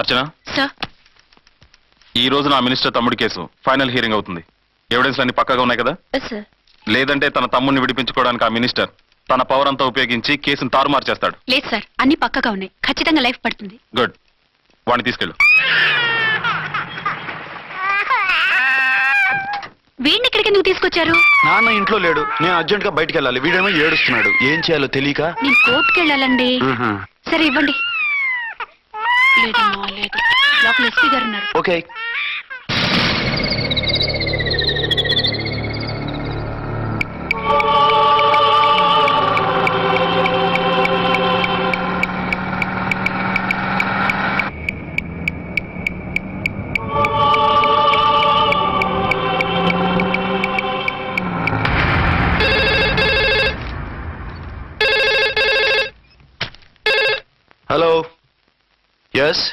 అర్చన sir, ఈ రోజు నా మినిస్టర్ తమ్ముడి కేసు ఫైనల్ హియరింగ్ అవుతుంది. ఎవిడెన్స్ అన్ని పక్కగా ఉన్నాయి కదా? సార్. లేదంటే తన తమ్ముడిని విడిపించుకోవడానికి ఆ మినిస్టర్ తన పవర్ అంతా ఉపయోగించి కేసును తారుమారు చేస్తాడు. లేదు సార్, అన్ని పక్కగా ఉన్నాయి. ఖచ్చితంగా లైఫ్ పడుతుంది. గుడ్, వాడిని తీసుకెళ్ళు. వీడిని ఇక్కడికి ఎందుకు తీసుకొచ్చారు? నాన్న ఇంట్లో లేడు, నేను అర్జెంట్ గా బయటికి వెళ్ళాలి. వీడేమో ఏడుస్తున్నాడు, ఏం చేయాలో తెలియక. నేను కోర్టుకి వెళ్ళాలండి. సరే ఇవ్వండి. లేదమ్మా, లేదు. లోపల ఎస్పీ గారు ఉన్నారు. ఓకే. Hello, yes.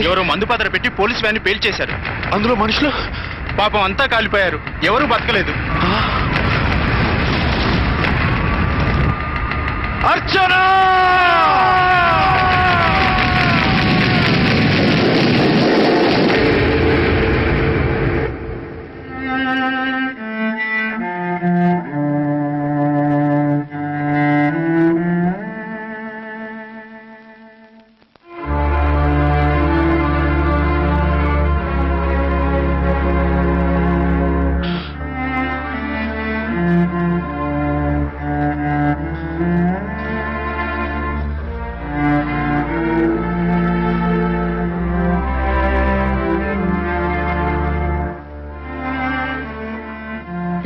ఎవరో మందు పాత్ర పెట్టి పోలీస్ వ్యాన్ పేల్చేశారు. అందులో మనుషులు పాపం అంతా కాలిపోయారు, ఎవరూ బతకలేదు. అర్చనా!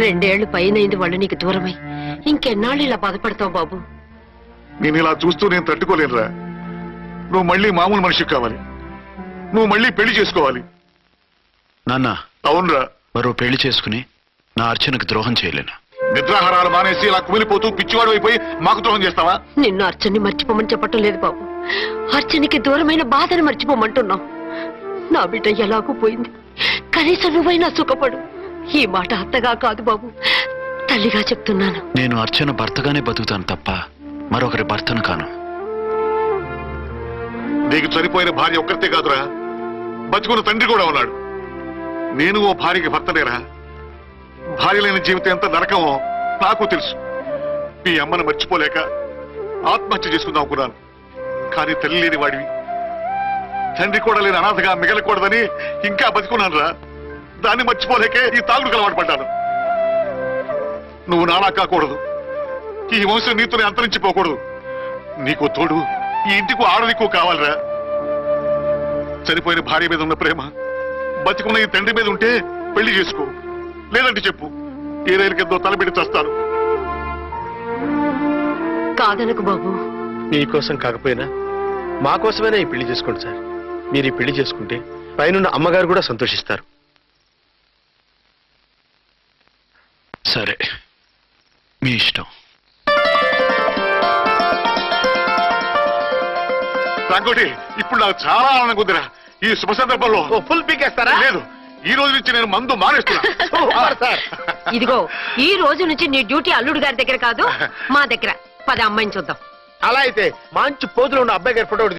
రెండేళ్లు పైనైంది వాళ్ళు నీకు దూరమై. ఇంకెన్నాళ్ళు ఇలా బాధపడతావు బాబు? నేను ఇలా చూస్తూ నేను తట్టుకోలేనురా. నువ్వు మళ్ళీ మామూలు మనిషి కావాలి, నువ్వు మళ్ళీ పెళ్లి చేసుకోవాలి. నాన్న, అవునరా, మరో పెళ్లి చేసుకుని నా అర్చనకు ద్రోహం చేయలేను. నిద్రాహారాలు మానేసి ఇలా కుమిలిపోతూ పిచ్చివాడు అయిపోయి మాకు ద్రోహం చేస్తావా? నిన్ను అర్చన్ని మర్చిపోమని చెప్పటం లేదు బాబు. అర్చనికి దూరమైన బాధను మర్చిపోమంటున్నావు. నా బిడ్డ ఎలాగూ పోయింది, కనీసం నువ్వైనా సుఖపడు. ఈ మాట అత్తగా కాదు బాబు, తల్లిగా చెప్తున్నాను. నేను అర్చన భర్తగానే బతుకుతాను తప్ప మరొకరి భర్తను కాను. నీకు చనిపోయిన భార్య ఒక్కరితే కాదురా, బతుకున్న తండ్రి కూడా ఉన్నాడు. నేను ఓ భార్యకి భర్తనేరా. భార్య లేని జీవితం ఎంత నరకమో నాకు తెలుసు. మీ అమ్మను మర్చిపోలేక ఆత్మహత్య చేసుకుందాం అనుకున్నాను. కానీ తల్లి లేని వాడివి, తండ్రి కూడా లేని అనాథగా మిగలకూడదని ఇంకా బతుకున్నాను రా. దాన్ని మర్చిపోలేకే ఈ తాగుడుకు అలవాటు పడ్డాను. నువ్వు నానా కాకూడదు, ఈ వంశం నీతోనే అంతరించిపోకూడదు. నీకు తోడు ఈ ఇంటికి ఆడదికు కావాలిరా. చనిపోయిన భార్య మీద ఉన్న ప్రేమ బతికున్న ఈ తండ్రి మీద ఉంటే పెళ్లి చేసుకో, లేదంటే చెప్పు, ఏ రైలు కిందో తలపెట్టి చేస్తాను. కాదనకు బాబు. మీకోసం కాకపోయినా మా కోసమైనా ఈ పెళ్లి చేసుకోండి సార్. మీరు ఈ పెళ్లి చేసుకుంటే పైన అమ్మగారు కూడా సంతోషిస్తారు. సరే, మీ ఇష్టం. రంగోటి, ఇప్పుడు నాకు చాలా ఆనందంగా ఉందిరా. ఈ శుభ సందర్భంలో ఫుల్ పీకేస్తారా? లేదు, ఈ రోజు నుంచి నేను మందు మానేస్తున్నా. ఇదిగో, ఈ రోజు నుంచి నీ డ్యూటీ అల్లుడు గారి దగ్గర కాదు, మా దగ్గర. పద అమ్మాయిని చూద్దాం. అలా అయితే మంచి పోజులో ఉన్న అబ్బాయి గారి ఫోటో